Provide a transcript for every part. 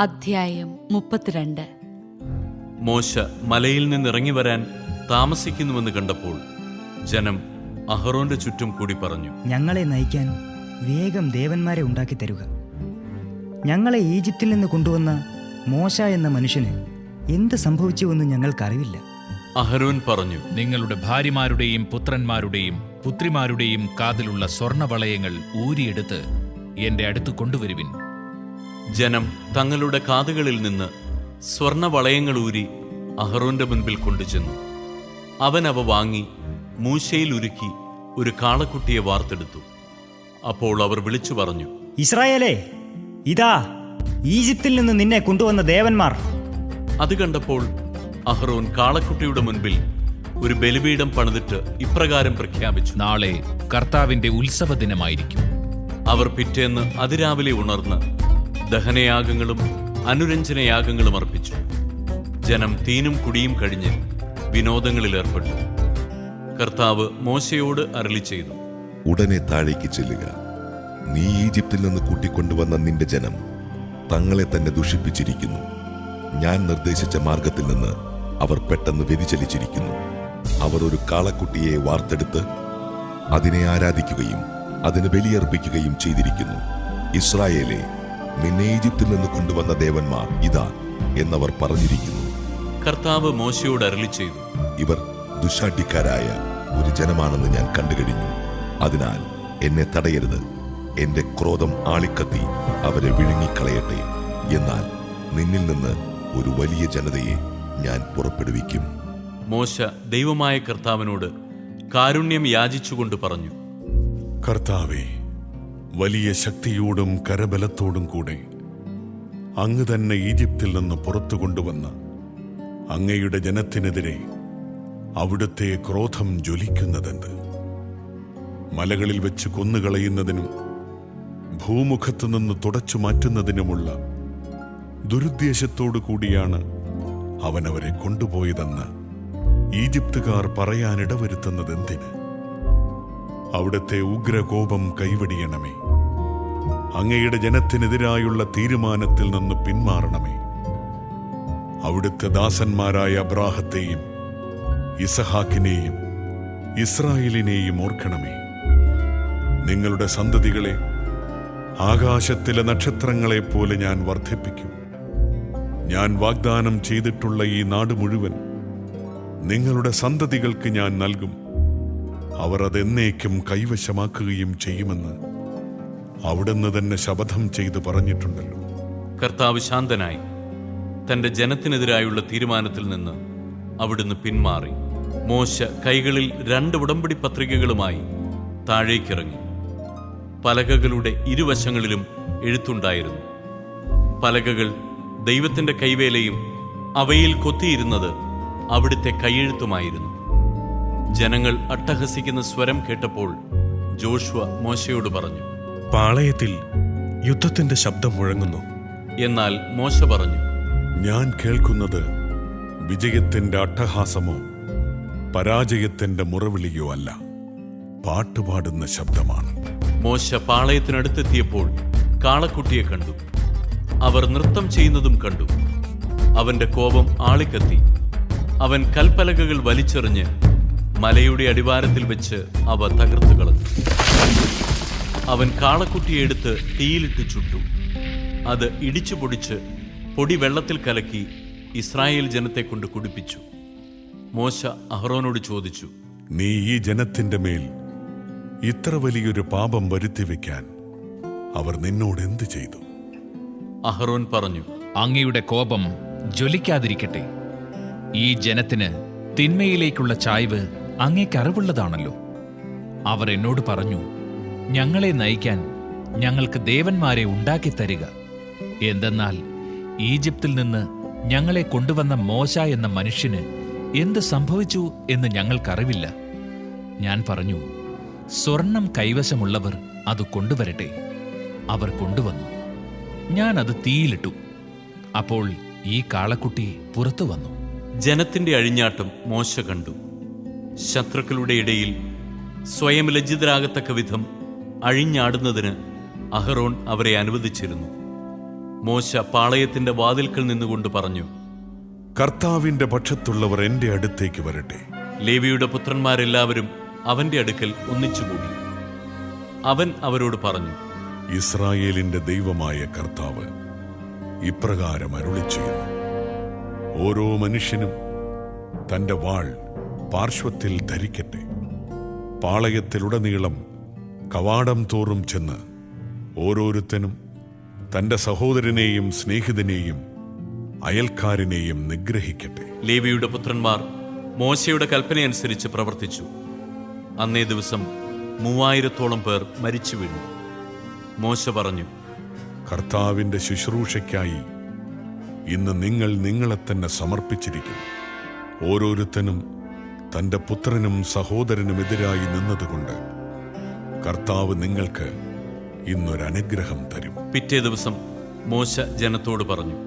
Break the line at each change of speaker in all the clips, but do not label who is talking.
അധ്യായം 32.
മോശ മലയിൽ നിന്നിറങ്ങി വരാൻ താമസിക്കുന്നുവെന്ന് കണ്ടപ്പോൾ ജനം അഹറോന്റെ ചുറ്റും കൂടി പറഞ്ഞു,
ഞങ്ങളെ നയിക്കാൻ വേഗം ദേവന്മാരെ ഉണ്ടാക്കി തരുക. ഞങ്ങളെ ഈജിപ്തിൽ നിന്ന് കൊണ്ടുവന്ന മോശ എന്ന മനുഷ്യന് എന്ത് സംഭവിച്ചുവെന്ന് ഞങ്ങൾക്കറിവില്ല.
അഹരോൻ പറഞ്ഞു,
നിങ്ങളുടെ ഭാര്യമാരുടെയും പുത്രന്മാരുടെയും പുത്രിമാരുടെയും കാതിലുള്ള സ്വർണവളയങ്ങൾ ഊരിയെടുത്ത് എന്റെ അടുത്ത് കൊണ്ടുവരുവിൻ.
ജനം തങ്ങളുടെ കാതുകളിൽ നിന്ന് സ്വർണവളയങ്ങൾ ഊരി അഹറോന്റെ മുൻപിൽ കൊണ്ടുചെന്നു. അവൻ അവ വാങ്ങി മൂശയിൽ ഉരുക്കി ഒരു കാളക്കുട്ടിയെ വാർത്തെടുത്തു. അപ്പോൾ അവർ വിളിച്ചു പറഞ്ഞു,
ഇസ്രായേലേ, ഇതാ ഈജിപ്തിൽ നിന്ന് നിന്നെ കൊണ്ടുവന്ന ദേവന്മാർ.
അത് കണ്ടപ്പോൾ അഹറോൻ കാളക്കുട്ടിയുടെ മുൻപിൽ ഒരു ബലിപീഠം പണിതിട്ട് ഇപ്രകാരം പ്രഖ്യാപിച്ചു,
നാളെ കർത്താവിന്റെ ഉത്സവ ദിനമായിരിക്കും.
അവർ പിറ്റേന്ന് അതിരാവിലെ ഉണർന്ന് ദഹനയാഗങ്ങളും അനുരഞ്ജനയാഗങ്ങളും അർപ്പിച്ചു. ജനം തീനും കുടിയും കഴിഞ്ഞ് വിനോദങ്ങളിൽ ഏർപ്പെട്ടു. കർത്താവ് മോശയോട് അരുളി ചെയ്തു,
ഉടനെ താഴേക്ക് ചെല്ലുക. നീ ഈജിപ്തിൽ നിന്ന് കൂട്ടിക്കൊണ്ടുവന്ന നിന്റെ ജനം തങ്ങളെ തന്നെ ദുഷിപ്പിച്ചിരിക്കുന്നു. ഞാൻ നിർദ്ദേശിച്ച മാർഗത്തിൽ നിന്ന് അവർ പെട്ടെന്ന് വ്യതിചലിച്ചിരിക്കുന്നു. അവർ ഒരു കാളക്കുട്ടിയെ വാർത്തെടുത്ത് അതിനെ ആരാധിക്കുകയും അതിന് ബലിയർപ്പിക്കുകയും ചെയ്തിരിക്കുന്നു. ഇസ്രായേലേ, നിന്നെ ഈജിപ്തിൽ നിന്ന് കൊണ്ടുവന്ന ദേവന്മാർ ഇതാ എന്നവർ പറഞ്ഞിരിക്കുന്നു.
കർത്താവ് മോശയോട് അരുളി ചെയ്തു,
ഇവർ ദുശാഠ്യക്കാരായ ഒരു ജനമാണെന്ന് ഞാൻ കണ്ടുകഴിഞ്ഞു. അതിനാൽ എന്നെ തടയരുത്. എന്റെ ക്രോധം ആളിക്കത്തി അവരെ വിഴുങ്ങിക്കളയട്ടെ. എന്നാൽ നിന്നിൽ നിന്ന് ഒരു വലിയ ജനതയെ ഞാൻ പുറപ്പെടുവിക്കും.
മോശ ദൈവമായ കർത്താവിനോട് കാരുണ്യം യാചിച്ചുകൊണ്ട് പറഞ്ഞു,
കർത്താവേ, വലിയ ശക്തിയോടും കരബലത്തോടും കൂടെ അങ്ങ് തന്നെ ഈജിപ്തിൽ നിന്ന് പുറത്തു കൊണ്ടുവന്ന അങ്ങയുടെ ജനത്തിനെതിരെ അവിടുത്തെ ക്രോധം ജ്വലിക്കുന്നതെന്ത്? മലകളിൽ വെച്ച് കൊന്നുകളയുന്നതിനും ഭൂമുഖത്തു നിന്ന് തുടച്ചു മാറ്റുന്നതിനുമുള്ള ദുരുദ്ദേശത്തോടു കൂടിയാണ് അവനവരെ കൊണ്ടുപോയതെന്ന് ഈജിപ്തുകാർ പറയാനിടവരുത്തുന്നതെന്തിന്? അവിടുത്തെ ഉഗ്രകോപം കൈവെടിയണമേ. അങ്ങയുടെ ജനത്തിനെതിരായുള്ള തീരുമാനത്തിൽ നിന്ന് പിന്മാറണമേ. അവിടുത്തെ ദാസന്മാരായ അബ്രാഹത്തെയും ഇസഹാക്കിനെയും ഇസ്രായേലിനെയും ഓർക്കണമേ. നിങ്ങളുടെ സന്തതികളെ ആകാശത്തിലെ നക്ഷത്രങ്ങളെപ്പോലെ ഞാൻ വർദ്ധിപ്പിക്കും. ഞാൻ വാഗ്ദാനം ചെയ്തിട്ടുള്ള ഈ നാട് മുഴുവൻ നിങ്ങളുടെ സന്തതികൾക്ക് ഞാൻ നൽകും. അവർ അതെന്നേക്കും കൈവശമാക്കുകയും ചെയ്യുമെന്ന് അവിടുന്ന് തന്നെ ശപഥം ചെയ്ത് പറഞ്ഞിട്ടുണ്ടല്ലോ.
കർത്താവ് ശാന്തനായി തന്റെ ജനത്തിനെതിരായുള്ള തീരുമാനത്തിൽ നിന്ന് അവിടുന്ന് പിന്മാറി. മോശ കൈകളിൽ 2 ഉടമ്പടി പത്രികകളുമായി താഴേക്കിറങ്ങി. പലകകളുടെ ഇരുവശങ്ങളിലും എഴുത്തുണ്ടായിരുന്നു. പലകകൾ ദൈവത്തിന്റെ കൈവേലയും അവയിൽ കൊത്തിയിരുന്നത് അവിടുത്തെ കൈയെഴുത്തുമായിരുന്നു. ജനങ്ങൾ അട്ടഹസിക്കുന്ന സ്വരം കേട്ടപ്പോൾ ജോഷുവ മോശയോട് പറഞ്ഞു,
പാളയത്തിൽ യുദ്ധത്തിന്റെ ശബ്ദം മുഴങ്ങുന്നു.
എന്നാൽ മോശ പറഞ്ഞു,
ഞാൻ കേൾക്കുന്നത് വിജയത്തിന്റെ അട്ടഹാസമോ പരാജയത്തിന്റെ മുറവിളിയോ അല്ല, പാട്ടുപാടുന്ന ശബ്ദമാണ്.
മോശ പാളയത്തിനടുത്തെത്തിയപ്പോൾ കാളക്കുട്ടിയെ കണ്ടു. അവർ നൃത്തം ചെയ്യുന്നതും കണ്ടു. അവന്റെ കോപം ആളിക്കത്തി. അവൻ കൽപ്പലകകൾ വലിച്ചെറിഞ്ഞ് മലയുടെ അടിവാരത്തിൽ വെച്ച് അവ തകർത്തു കളഞ്ഞു. അവൻ കാളക്കുട്ടിയെ എടുത്ത് തീയിലിട്ട് ചുട്ടു. അത് ഇടിച്ചു പൊടിച്ച് പൊടി വെള്ളത്തിൽ കലക്കി ഇസ്രായേൽ ജനത്തെ കൊണ്ട് കുടിപ്പിച്ചു. മോശ അഹറോനോട് ചോദിച്ചു,
നീ ഈ ജനത്തിന്റെ മേൽ ഇത്ര വലിയൊരു പാപം വരുത്തിവെക്കാൻ അവർ നിന്നോട് എന്ത് ചെയ്തു?
അഹറോൻ പറഞ്ഞു,
അങ്ങയുടെ കോപം ജ്വലിക്കാതിരിക്കട്ടെ. ഈ ജനത്തിന് തിന്മയിലേക്കുള്ള ചായ്വ് അങ്ങേക്ക് അറിവുള്ളതാണല്ലോ. അവർ എന്നോട് പറഞ്ഞു, ഞങ്ങളെ നയിക്കാൻ ഞങ്ങൾക്ക് ദേവന്മാരെ ഉണ്ടാക്കി തരിക. എന്തെന്നാൽ ഈജിപ്തിൽ നിന്ന് ഞങ്ങളെ കൊണ്ടുവന്ന മോശ എന്ന മനുഷ്യന് എന്ത് സംഭവിച്ചു എന്ന് ഞങ്ങൾക്കറിവില്ല. ഞാൻ പറഞ്ഞു, സ്വർണം കൈവശമുള്ളവർ അത് കൊണ്ടുവരട്ടെ. അവർ കൊണ്ടുവന്നു. ഞാൻ അത് തീയിലിട്ടു. അപ്പോൾ ഈ കാളക്കുട്ടി പുറത്തു വന്നു.
ജനത്തിന്റെ അഴിഞ്ഞാട്ടം മോശ കണ്ടു. ശത്രുക്കളുടെ ഇടയിൽ സ്വയം ലജ്ജിതരാകത്തക്ക വിധം അഴിഞ്ഞാടുന്നതിന് അഹറോൻ അവരെ അനുവദിച്ചിരുന്നു. മോശ പാളയത്തിന്റെ വാതിൽക്കൽ നിന്നുകൊണ്ട് പറഞ്ഞു,
കർത്താവിന്റെ പക്ഷത്തുള്ളവർ എന്റെ അടുത്തേക്ക് വരട്ടെ.
ലേവിയുടെ പുത്രന്മാരെല്ലാവരും അവന്റെ അടുക്കൽ ഒന്നിച്ചുകൂടി. അവൻ അവരോട് പറഞ്ഞു,
ഇസ്രായേലിന്റെ ദൈവമായ കർത്താവ് ഇപ്രകാരം അരുളിച്ചെയ്യുന്നു: ഓരോ മനുഷ്യനും തന്റെ വാൾ പാർശ്വത്തിൽ ധരിക്കട്ടെ. പാളയത്തിലുടനീളം കവാടം തോറും ചെന്ന് ഓരോരുത്തനും തന്റെ സഹോദരനെയും സ്നേഹിതനെയും അയൽക്കാരനെയും നിഗ്രഹിക്കട്ടെ.
ലേവിയുടെ പുത്രന്മാർ മോശയുടെ കൽപ്പനയനുസരിച്ച് പ്രവർത്തിച്ചു. അന്നേ ദിവസം 3000-ഓളം പേർ മരിച്ചു വീണു. മോശ പറഞ്ഞു,
കർത്താവിന്റെ ശുശ്രൂഷയ്ക്കായി ഇന്ന് നിങ്ങൾ നിങ്ങളെ തന്നെ സമർപ്പിച്ചിരിക്കുന്നു. ഓരോരുത്തനും തന്റെ പുത്രനും സഹോദരനുമെതിരായി നിന്നതുകൊണ്ട് കർത്താവ് നിങ്ങൾക്ക് ഇന്നൊരനുഗ്രഹം തരും.
പിറ്റേ ദിവസം മോശ ജനത്തോട് പറഞ്ഞു,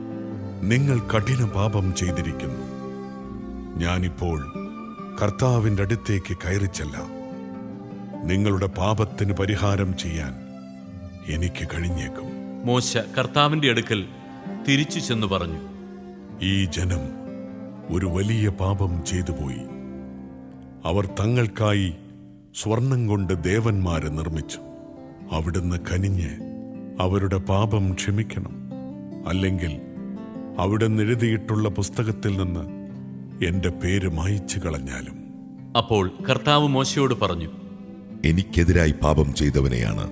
നിങ്ങൾ കഠിന പാപം ചെയ്തിരിക്കുന്നു. ഞാനിപ്പോൾ കർത്താവിന്റെ അടുത്തേക്ക് കയറിച്ചെല്ലാം. നിങ്ങളുടെ പാപത്തിന് പരിഹാരം ചെയ്യാൻ എനിക്ക് കഴിഞ്ഞേക്കും.
മോശ കർത്താവിന്റെ അടുക്കൽ തിരിച്ചു ചെന്നു പറഞ്ഞു,
ഈ ജനം ഒരു വലിയ പാപം ചെയ്തുപോയി. അവർ തങ്ങൾക്കായി സ്വർണം കൊണ്ട് ദേവന്മാരെ നിർമ്മിച്ചു. അവിടുന്ന് കനിഞ്ഞ് അവരുടെ പാപം ക്ഷമിക്കണം. അല്ലെങ്കിൽ അവിടുന്ന് എഴുതിയിട്ടുള്ള പുസ്തകത്തിൽ നിന്ന് എന്റെ പേര് മായിച്ചു കളഞ്ഞാലും.
അപ്പോൾ കർത്താവ് മോശയോട് പറഞ്ഞു,
എനിക്കെതിരായി പാപം ചെയ്തവനെയാണ്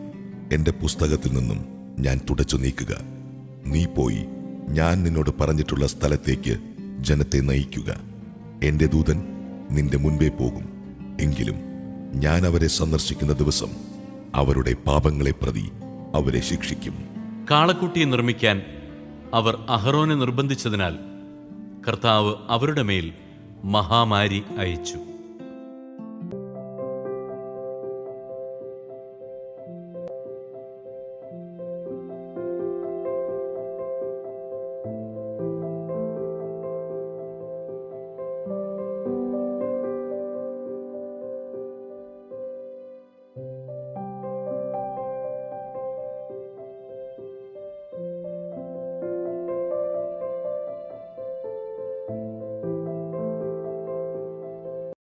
എന്റെ പുസ്തകത്തിൽ നിന്നും ഞാൻ തുടച്ചു നീക്കുക. നീ പോയി ഞാൻ നിന്നോട് പറഞ്ഞിട്ടുള്ള സ്ഥലത്തേക്ക് ജനത്തെ നയിക്കുക. എന്റെ ദൂതൻ നിന്റെ മുൻപേ പോകും. എങ്കിലും ഞാൻ അവരെ സന്ദർശിക്കുന്ന ദിവസം അവരുടെ പാപങ്ങളെ പ്രതി അവരെ ശിക്ഷിക്കും.
കാളക്കുട്ടിയെ നിർമ്മിക്കാൻ അവർ അഹറോനെ നിർബന്ധിച്ചതിനാൽ കർത്താവ് അവരുടെ മേൽ മഹാമാരി അയച്ചു.